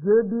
JB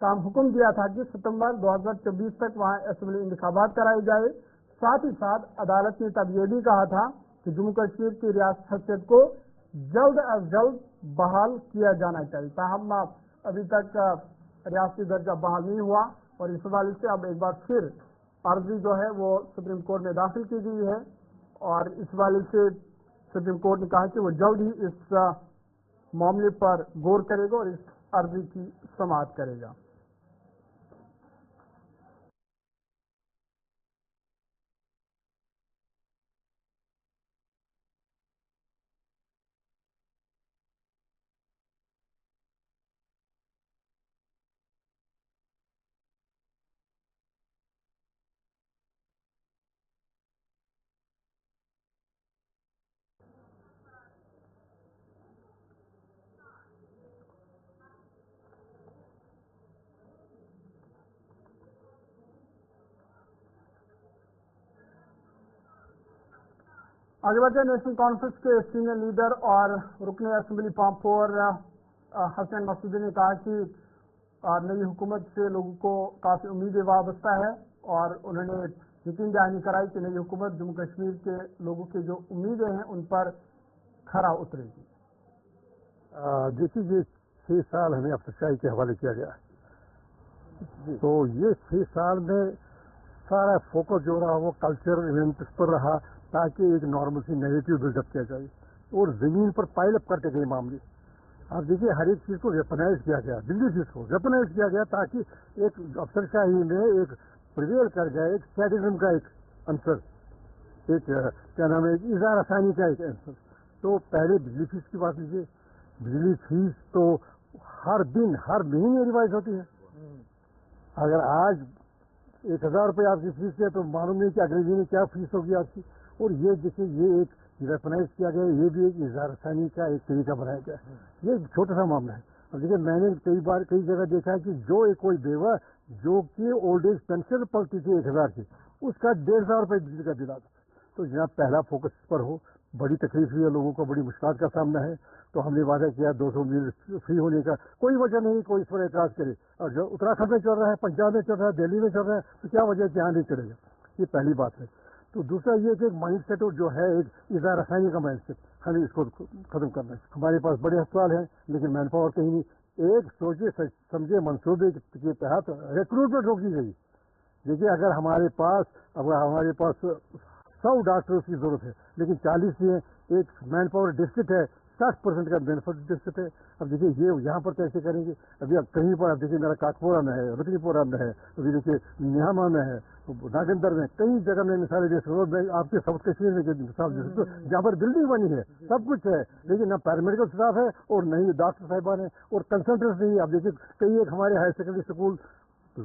کا حکم دیا تھا کہ ستمبر 2024 تک وہاں اسمبلی انتخابات کرائے جائے. ساتھ ہی ساتھ عدالت نے تب یہ بھی کہا تھا کہ جموں کشمیر کی ریاست حیثیت کو جلد از جلد بحال کیا جانا چاہیے. تاہم ابھی تک ریاستی درجہ بحال نہیں ہوا اور اس حوالے سے اب ایک بار پھر عرضی جو ہے وہ سپریم کورٹ میں داخل کی گئی ہے اور اس حوالے سے سپریم کورٹ نے کہا کہ وہ جلد ہی اس معاملے پر غور کرے گا اور اس عرضی کی سماعت کرے گا. آگے بڑھتے نیشنل کانفرنس کے سینئر لیڈر اور رکن اسمبلی پامپور حسین مسعودی نے کہا کہ نئی حکومت سے لوگوں کو کافی امیدیں وابستہ ہے اور انہوں نے یقین دہانی کرائی کہ نئی حکومت جموں کشمیر کے لوگوں کی جو امیدیں ہیں ان پر کھرا اترے گی. دیکھیے یہ 6 سال ہمیں افسرشاہی کے حوالے کیا گیا تو یہ 6 سال میں سارا فوکس جو رہا وہ کلچرل ایونٹس پر رہا تاکہ ایک نارمل سی نیگیٹو بلڈ اپ کیا جائے اور زمین پر پائل اپ کر کے گئے معاملے. آپ دیکھیے ہر ایک چیز کو ویپنائز کیا گیا, دلی چیز کو ویپنائز کیا گیا تاکہ ایک افسرشاہی میں ایک پریویل کر گئے ایک سیڈزم کا ایک عنصر, ایک کیا نام ہے ایک اظہار آسانی کا ایک عنصر. تو پہلے بجلی فیس کی بات لیجیے, بجلی فیس تو ہر دن ہر مہینے ریوائز ہوتی ہے. اگر آج 1000 روپے آپ کی فیس ہے تو معلوم نہیں کہ اگلے دن کیا فیس ہوگی آپ کی. اور یہ دیکھیے یہ ایک ویپنائز کیا گیا, یہ بھی ایک اظہار ثانی کا ایک طریقہ بنایا گیا ہے. یہ ایک چھوٹا سا معاملہ ہے. اور دیکھیے میں نے کئی جگہ دیکھا ہے کہ جو ایک کوئی بیوہ جو کہ اولڈ ایج پینشن پڑتی تھی 1000 کی, اس کا 150 روپے بجلی کا بل آتا تھا. تو جناب پہلا فوکس اس پر ہو. بڑی تکلیف ہوئی ہے لوگوں کو, بڑی مشکلات کا سامنا ہے. تو ہم نے وعدہ کیا 200 یونٹ فری ہونے کا, کوئی وجہ نہیں کوئی اس پر اعتراض کرے. اور جو اتراکھنڈ میں چل رہا ہے, پنجاب میں چل رہا ہے, دہلی میں چل رہا ہے, تو کیا وجہ ہے یہاں نہیں چلے گا. یہ پہلی بات ہے. تو دوسرا یہ کہ ایک مائنڈ سیٹ جو ہے ایک اظہار آسانی کا مائنڈ سیٹ, ہمیں اس کو ختم کرنا ہے. ہمارے پاس بڑے اسپتال ہیں لیکن مین پاور کہیں نہیں. ایک سوچے سمجھے منصوبے کے تحت ریکروٹمنٹ روکی گئی. دیکھیے اگر ہمارے پاس 100 ڈاکٹروں کی ضرورت ہے لیکن 40 ہی ہیں, ایک مین پاور ڈیفیسٹ ہے, 60% کا بینیفٹ ڈیفیسٹ ہے. اب دیکھیے یہ یہاں پر کیسے کریں گے. ابھی اب کہیں پر اب دیکھیے میرا کاکپورہ میں ہے, رتنی پورہ میں ہے, ابھی دیکھیے نیہاما میں ہے, ناگندر میں, کئی جگہ میں مثالیں دے سکتا ہوں. آپ کے ساؤتھ کشمیر میں مثال دے سکتا ہوں جہاں پر بلڈنگ بنی ہے, سب کچھ ہے لیکن نہ پیرامیڈیکل اسٹاف ہے اور نہ ہی ڈاکٹر صاحبان ہیں اور کنسلٹنٹس نہیں ہے. اب دیکھیے کئی ایک ہمارے ہائر سیکنڈری اسکول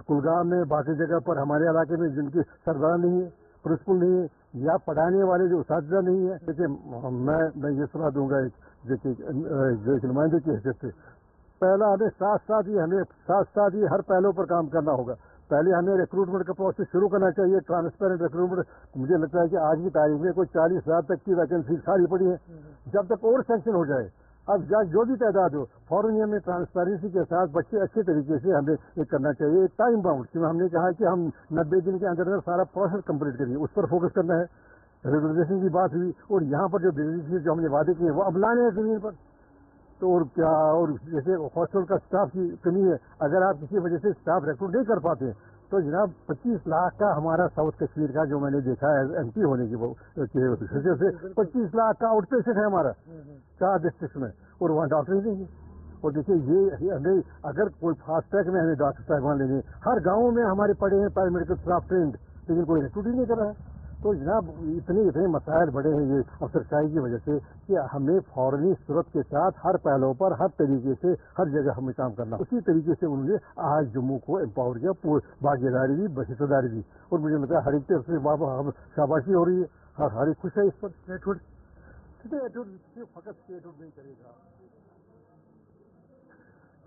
کلگام میں, باقی جگہ پر ہمارے علاقے میں جن کے سردار نہیں ہے, پرنسپل نہیں ہے, یا پڑھانے والے جو اساتذہ نہیں ہے. دیکھیے میں یہ صلاح دوں گا ایک نمائندے کی حیثیت سے, پہلا ہمیں ساتھ ہی ہر پہلو پر کام کرنا ہوگا. پہلے ہمیں ریکروٹمنٹ کا پروسیس شروع کرنا چاہیے, ٹرانسپیرنٹ ریکروٹمنٹ. مجھے لگتا ہے کہ آج کی تاریخ میں کوئی 40,000 تک کی ویکینسی خالی پڑی ہے. جب تک اور سینکشن ہو جائے, اب جو بھی تعداد ہو, فوراً ہمیں ٹرانسپیرنسی کے ساتھ بچے اچھے طریقے سے ہمیں یہ کرنا چاہیے. ایک ٹائم باؤنڈ کہ ہم نے کہا کہ ہم 90 دن کے اندر سارا پروسیس کمپلیٹ کریے, اس پر فوکس کرنا ہے. ریگولیشن کی بات ہوئی اور یہاں پر جو بزنس جو ہم نے وعدے کیے وہ اب لانے ہیں زمین پر. تو اور کیا, اور جیسے ہاسپٹل کا اسٹاف کی کمی ہے, اگر آپ کسی وجہ سے اسٹاف ریکروٹ نہیں کر پاتے تو جناب 25 لاکھ کا ہمارا ساؤتھ کشمیر کا جو میں نے دیکھا ہے ایم پی ہونے کی وجہ سے 25 لاکھ کا آؤٹ پیشنٹ ہے ہمارا 4 ڈسٹرکٹ میں, اور وہاں ڈاکٹر ہی نہیں ہے. اور دیکھیے یہ ہمیں اگر کوئی فاسٹ ٹریک میں ہمیں ڈاکٹر صاحبان لینے, ہر گاؤں میں ہمارے پڑے ہیں پیرامیڈیکل اسٹاف ٹرینڈ, لیکن کوئی ریکروٹ ہی نہیں کر رہا ہے. تو جناب اتنے مسائل بڑے ہیں یہ افسرشاہی کی وجہ سے کہ ہمیں فوراً صورت کے ساتھ ہر پہلو پر ہر طریقے سے ہر جگہ ہمیں کام کرنا. اسی طریقے سے انہوں نے آج جموں کو امپاور کیا, بھاگیداری دی, حصہ داری دی, اور مجھے لگتا ہے ہر ایک طرف سے شاباشی ہو رہی ہے, ہر ایک خوش ہے اس پر. فقط اسٹیٹ نہیں کرے گا.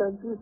33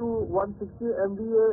2 160 MVA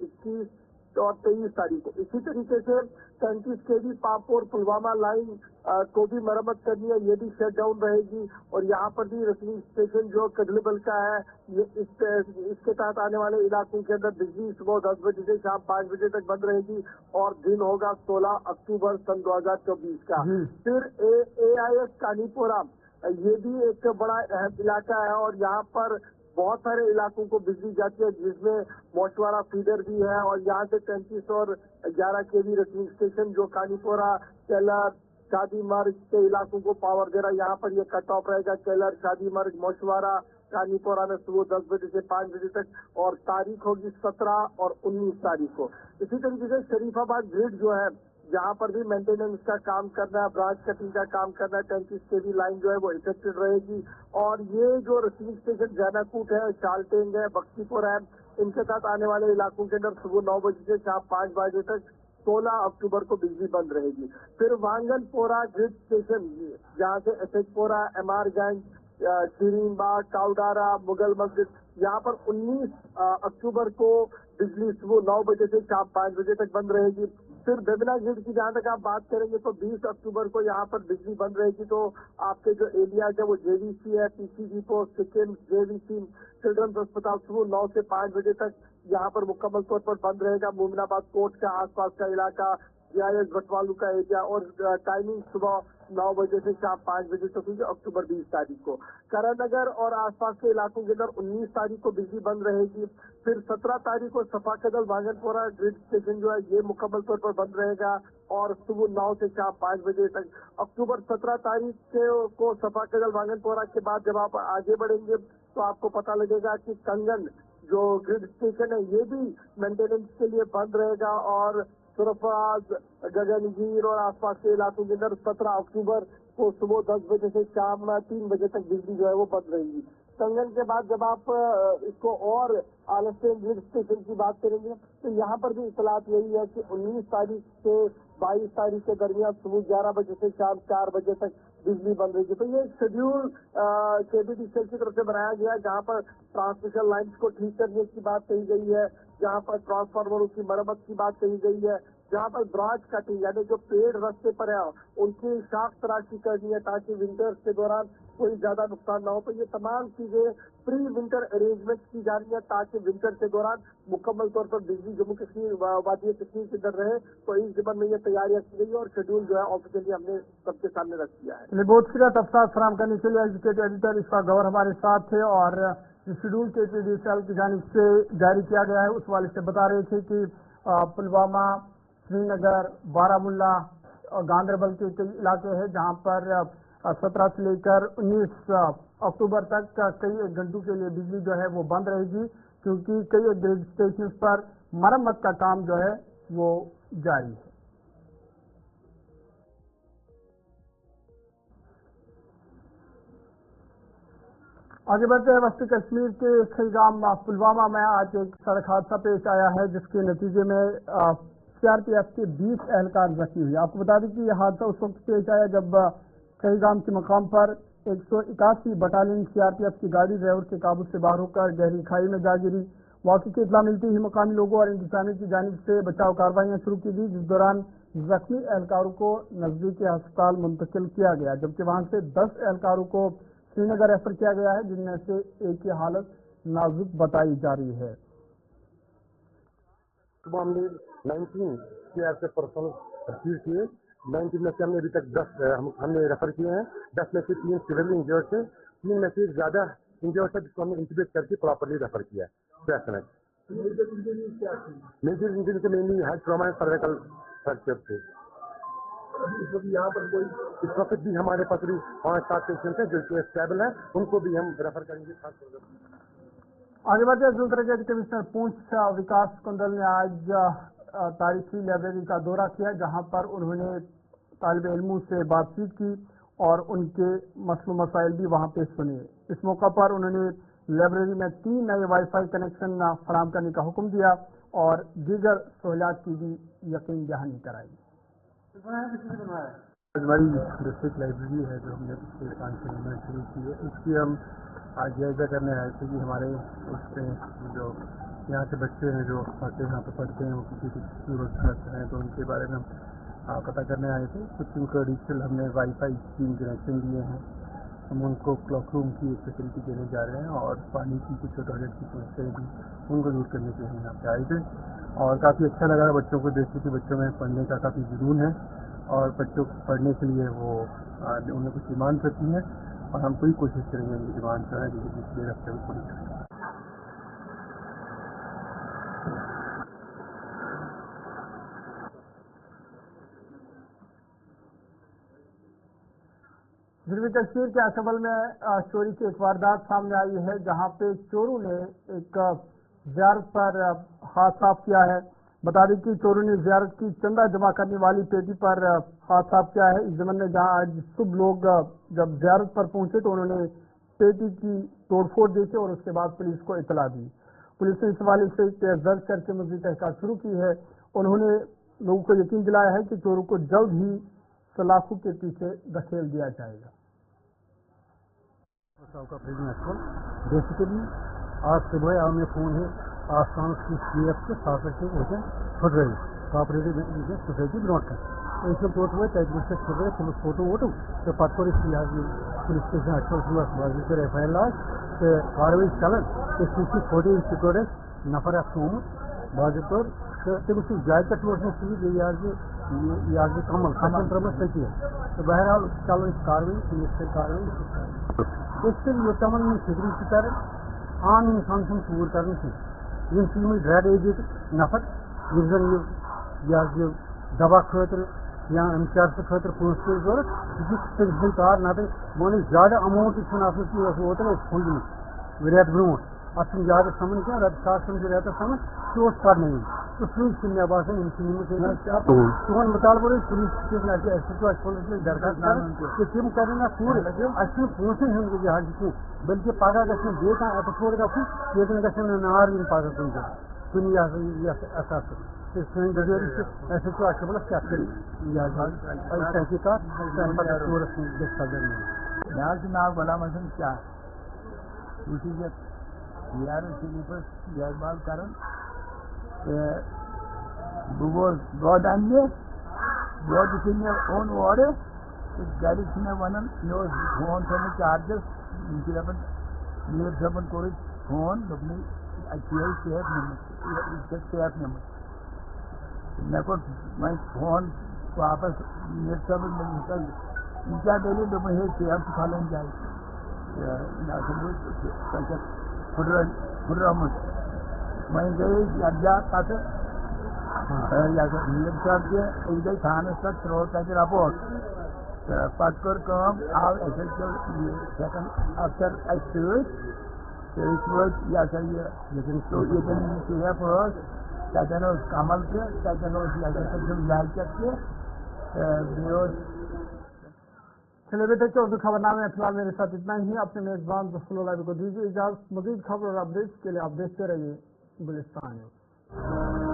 21, اور 23 تاریخ کو. اسی طریقے سے 35 KV پاپور پلوامہ لائن کو بھی مرمت کرنی ہے, یہ بھی شٹ ڈاؤن رہے گی. اور یہاں پر بھی ریسیونگ اسٹیشن جو کڈلبل کا ہے, یہ اس کے تحت آنے والے علاقوں کے اندر بجلی صبح 10 بجے سے شام 5 بجے تک بند رہے گی, اور دن ہوگا 16 اکتوبر سن 2024 کا. پھر AIS کانی پورہ, یہ بھی ایک بڑا اہم علاقہ ہے, اور یہاں پر بہت سارے علاقوں کو بجلی جاتی ہے, جس میں موشوارہ فیڈر بھی ہے. اور یہاں سے 35 اور 11 KV ریسیونگ اسٹیشن جو کانی پورہ, کیلر, شادی مرگ کے علاقوں کو پاور دے رہا ہے, یہاں پر یہ کٹ آف رہے گا. کیلر, شادی مرگ, موشوارہ, کانی پورہ میں صبح 10 بجے سے 5 بجے تک, اور تاریخ ہوگی 17 اور 19 تاریخ کو. اسی طریقے سے شریف آباد گریڈ جو ہے, جہاں پر بھی مینٹیننس کا کام کرنا ہے, برانچ کٹنگ کا کام کرنا ہے, 35 KV لائن جو ہے وہ افیکٹڈ رہے گی. اور یہ جو ریسیونگ اسٹیشن جانا کوٹ ہے, شالٹینگ ہے, بختی پور ہے, ان کے ساتھ آنے والے علاقوں کے اندر صبح 9 بجے سے شام 5 بجے تک 16 اکتوبر کو بجلی بند رہے گی. پھر وانگن پورہ گریڈ اسٹیشن, جہاں سے SH پورہ, MR گنج, شیرین باغ, کاؤڈارا, مغل مسجد, یہاں پر 19 اکتوبر کو بجلی صبح 9 بجے سے شام 5 بجے تک بند رہے گی. پھر بیبنا گریڈ کی جہاں تک آپ بات کریں گے تو 20 اکتوبر کو یہاں پر بجلی بند رہے گی. تو آپ کے جو ایریاز ہے وہ JVC ہے, PC depot, SKIMS, JVC, children's ہسپتال, صبح 9 سے 5 بجے تک یہاں پر مکمل طور پر بند رہے گا. مومن آباد کوٹ کا آس پاس کا علاقہ, GIS بٹوالو کا ایریا, اور ٹائمنگ صبح 9 بجے سے شام 5 بجے تک ہوگی اکتوبر 20 تاریخ کو. کرن نگر اور آس پاس کے علاقوں کے اندر 19 تاریخ کو بجلی بند رہے گی. پھر 17 تاریخ کو صفا قدل وانگن پورہ گریڈ اسٹیشن جو ہے یہ مکمل طور پر بند رہے گا, اور صبح 9 سے شام 5 بجے تک. اکتوبر 17 تاریخ کو صفا قدل وانگن پورہ کے بعد جب آپ آگے بڑھیں گے تو آپ کو پتہ لگے گا کہ کنگن جو گریڈ اسٹیشن ہے یہ بھی مینٹیننس کے لیے بند رہے گا. اور سرفراز, گگن گیر اور آس پاس کے علاقوں کے اندر 17 اکتوبر کو صبح 10 بجے سے شام 3 بجے تک بجلی جو ہے وہ بند رہے گی. کنگن کے بعد جب آپ اس کو اور آلسٹین گریڈ اسٹیشن کی بات کریں گے تو یہاں پر بھی اطلاعات یہی ہے کہ 19 تاریخ سے 22 تاریخ کے درمیان صبح 11 بجے سے شام 4 بجے تک بجلی بند رہے گی. تو یہ ایک شیڈیول KPTCL کی طرف سے بنایا گیا ہے, جہاں پر ٹرانسمیشن لائنز کو ٹھیک کرنے کی بات کہی گئی ہے, جہاں پر ٹرانسفارمروں کی مرمت کی بات کہی گئی ہے, جہاں پر برانچ کٹنگ یعنی جو پیڑ رستے پر ہے ان کی شاخ تراشی کرنی ہے تاکہ ونٹرز کے دوران کوئی زیادہ نقصان نہ ہو. تو یہ تمام چیزیں پری ونٹر ارینجمنٹ کی جا رہی ہیں تاکہ ونٹر کے دوران مکمل طور پر بجلی جموں کشمیر, وادی کشمیر کے اندر رہے. تو اس زمن میں یہ تیاریاں کی گئی اور شیڈول جو ہے آفیشلی ہم نے سب کے سامنے رکھ دیا ہے. بہت شکریہ تفصیلات فراہم کرنے کے لیے. ایجوکیٹڈ ایڈیٹر اشفاق گور ہمارے ساتھ تھے, اور شیڈول KPTCL کی جانب سے جاری کیا گیا ہے اس والے سے بتا رہے تھے کہ پلوامہ, سری نگر, بارامولہ اور گاندربل کے کئی علاقے ہیں جہاں پر 17 سے لے کر 19 اکتوبر تک کئی ایک گھنٹوں کے لیے بجلی جو ہے وہ بند رہے گی, کیونکہ کئی ایک گریڈ اسٹیشن پر مرمت کا کام جو ہے وہ جاری ہے. آگے بڑھتے ہیں. وسطی کشمیر کے کھلگام پلوامہ میں آج ایک سڑک حادثہ پیش آیا ہے جس کے نتیجے میں CRPF کے 20 اہلکار زخمی ہوئے. آپ کو بتا دیں کہ یہ حادثہ اس وقت پیش آیا جب کھلگام کے مقام پر 181 بٹالین CRPF کی گاڑی ڈرائیور کے قابو سے باہر ہو کر گہری کھائی میں جا گری. واقعے کی اطلاع ملتی ہی مقامی لوگوں اور انتظامیہ کی جانب سے بچاؤ کارروائیاں شروع کی گئی, جس دوران زخمی اہلکاروں کو نزدیکی ہسپتال منتقل کیا گیا, جبکہ وہاں سے 10 اہلکاروں کو سری نگر ریفر کیا گیا ہے, جن میں سے ایک کی حالت نازک بتائی جا رہی ہے. صبح ہم نے 19 CRPF پرسنل ریسیو کیے. 19 میں سے ہم نے ابھی تک 10 ہم نے ریفر کیے ہیں. 10 میں سے 3 سیویئرلی انجرڈ تھے, 3 میں سے ایک زیادہ انجرڈ تھا جس کو ہم نے انٹیبیٹ کر کے پراپرلی ریفر کیا. میجر انجری سے mainly head trauma and cervical fracture تھے. یہاں پر کوئی اس وقت بھی ہمارے پاس 5-7 پیشنٹ ہیں جو اسٹیبل ہیں, ان کو بھی ہم ریفر کریں گے. آگے بڑھتے ہیں. ذوالفقار کمشنر پونچھ وکاس کنڈل نے آج تاریخی لائبریری کا دورہ کیا, جہاں پر انہوں نے طالب علموں سے بات چیت کی اور ان کے مسئلہ مسائل بھی وہاں پہ سنے. اس موقع پر انہوں نے لائبریری میں 3 نئے وائی فائی کنیکشن فراہم کرنے کا حکم دیا اور دیگر سہولیات کی بھی یقین دہانی کرائی. ہماری ڈسٹرکٹ لائبریری ہے جو ہم نے پچھلے 5 سال میں شروع کی ہے, اس کی ہم آج جائزہ کرنے آئے تھے کہ ہمارے اس میں جو یہاں کے بچے ہیں جو آتے ہیں یہاں پہ پڑھتے ہیں وہ کسی کی روزگار ہیں تو ان کے بارے میں ہم پتہ کرنے آئے تھے. کچھ ان کو ایڈیشنل ہم نے وائی فائی اسکیم کنیکشن دیے ہیں. ہم ان کو کلاس روم کی ایک فیسلٹی دینے جا رہے ہیں اور پانی کی کچھ ٹوائلٹ کی سمسیایں بھی ان کو دور کرنے کے لیے یہاں پہ آئے تھے. اور کافی اچھا لگا ہے بچوں کو دیکھ کے. بچوں میں پڑھنے کا کافی جنون ہے اور بچوں کو پڑھنے کے لیے وہ انہیں کچھ ڈیمانڈ کرتی ہیں اور ہم پوری کوشش کریں گے ان کی ڈیمانڈ کریں کہ پچھلے ہفتے میں پوری کریں. جنوبی کشمیر کے اشبل میں چوری کی ایک واردات سامنے آئی ہے جہاں پہ چوروں نے ایک زیارت پر ہاتھ صاف کیا ہے. بتا دیں کہ چوروں نے زیارت کی چندہ جمع کرنے والی پیٹی پر ہاتھ صاف کیا ہے. اس زمن میں جہاں آج صبح لوگ جب زیارت پر پہنچے تو انہوں نے پیٹی کی توڑ پھوڑ دیکھی اور اس کے بعد پولیس کو اطلاع دی. پولیس نے اس حوالے سے کیس درج کر کے مزید تحقیقات شروع کی ہے. انہوں نے لوگوں کو یقین دلایا ہے کہ چوروں کو جلد ہی سلاخوں کے پیچھے دھکیل دیا جائے گا. بیسیکلی آج صبح ہمیں فون ہے آسان کی سی ایف کے ساتھ پھٹ رہی کوآپریٹو سوسائٹی برونٹ کر اس توٹ ہوئے تک سے پھٹ رہے پولیس فوٹو ووٹو تو پتہ کور پولیس اسٹیشن اچھل صبح واضح کر ایف آئی آر لاج تو کاروٲیی چلان اس فوٹیج تہ کوٚر اَسہِ نفر اکھ تھوٚومُت باضٲبطہٕ طور تہٕ تٔمِس چھُ جایہِ پٮ۪ٹھ روزنہٕ سۭتۍ یہِ حظ یہِ کمل سَچن ترٲومٕژ تٔتی تہٕ بہرحال چلان چھِ کاروٲیی پولیس کَرِ کاروٲیی. أسۍ یوٚتام نہٕ فِکری چھِ کران عام اِنسان چھُنہٕ ژوٗر کران کینٛہہ. یِم چھِ یِمٕے ڈرگ ایڈِکٹ نفر یِم زن یہِ حظ یہِ دوا خٲطرٕ یا اَمہِ چرسہٕ خٲطرٕ پونٛسہٕ چھِ ضوٚرتھ یہِ چھُ تٔمۍ سٕنٛدۍ کار نتہٕ مٲنِو زیادٕ اَماوُنٛٹ تہِ چھُنہٕ آسان کینٛہہ اوس اوترٕ اَسہِ کھوٗجمُت رٮ۪تھ برونٛٹھ اَتھ چھُنہٕ زیادٕ سَمان کینٛہہ رۄپیہِ ساس کھنٛڈ چھِ رٮ۪تس سَمان سُہ اوس پرنٲوِتھ تہٕ سُے چھُ مےٚ باسان یِم چھِ نِمٕژ تُہُنٛد مُطالبہٕ روزِ پُلیٖس سِٹیشن اَسہِ چھُ پُلیٖسَس درخاست کران کہِ تِم کَرن اَتھ پوٗرٕ اَسہِ چھُنہٕ پونٛسَن ہُنٛد یہِ حظ کینٛہہ بٔلکہِ پگاہ گژھِ نہٕ بیٚیہِ کانٛہہ ایپِسوڈ گژھُن ییٚتٮ۪ن گژھن نہٕ نار یِن پگاہ کُنہِ جایہِ کُنہِ یَتھ احساسَس تہٕ سٲنۍ گُزٲرِش چھِ اَسہِ چھُ اَشرفَس چیک کٔرِتھ یہِ حظ تحقیٖقات تَمہِ پَتہٕ ژوٗرَس گژھِ سَزا مِلُن. مےٚ حظ چھُ ناو غلام حسن شاہ بہٕ چھُس یَتھ یارٕ شریٖفَس دیکھ بال کران تہٕ بہٕ گوس دۄد اَننہِ دۄد یُتھُے مےٚ اوٚن اورٕ تہٕ گرِکۍ چھِ مےٚ وَنان مےٚ اوس فون تھوٚمُت چارجَس یِم چھِ دَپان میٖر صٲبَن کوٚرُکھ فون دوٚپنَے اَتہِ چھُ سیف نِمُت یہِ چھِ سیف نِمُت مےٚ کوٚر وۄنۍ فون واپَس میٖر صٲبَس یہِ کیٛاہ دٔلیٖل دوٚپُن ہے سیف چھُ فلٲنۍ جایہِ تہٕ مےٚ ہسا گوٚو سۄ چھَکھ پھٕٹرٲومٕژ وۄنۍ گٔے أسۍ یَکجا پَتہٕ یہِ ہسا میٖر صٲب تہِ أسۍ گٔے تھانَس پٮ۪ٹھ ترٛوو تَتہِ رپوٹ تہٕ پَتہٕ کٔر کٲم آو اَسہِ حظ یہِ سیکنٛڈ اَفسر اَسہِ سۭتۍ تہٕ أسۍ وٲتۍ یہِ ہسا یہِ ییٚتٮ۪ن یہِ سیف ٲس تَتٮ۪ن اوس کمل تہِ تَتٮ۪ن اوس یہِ ہسا تٔمۍ سُنٛد جاکٮ۪ٹ تہِ تہٕ بیٚیہِ اوس. چلے بیٹے کے اردو خبر نامے میں فی الحال میرے ساتھ اتنا ہی. اپنے میزبان ظفر اللہ کو دیجیے اجازت. مزید خبر اور اپڈیٹس کے لیے آپ دیکھتے رہیے گلستان نیوز.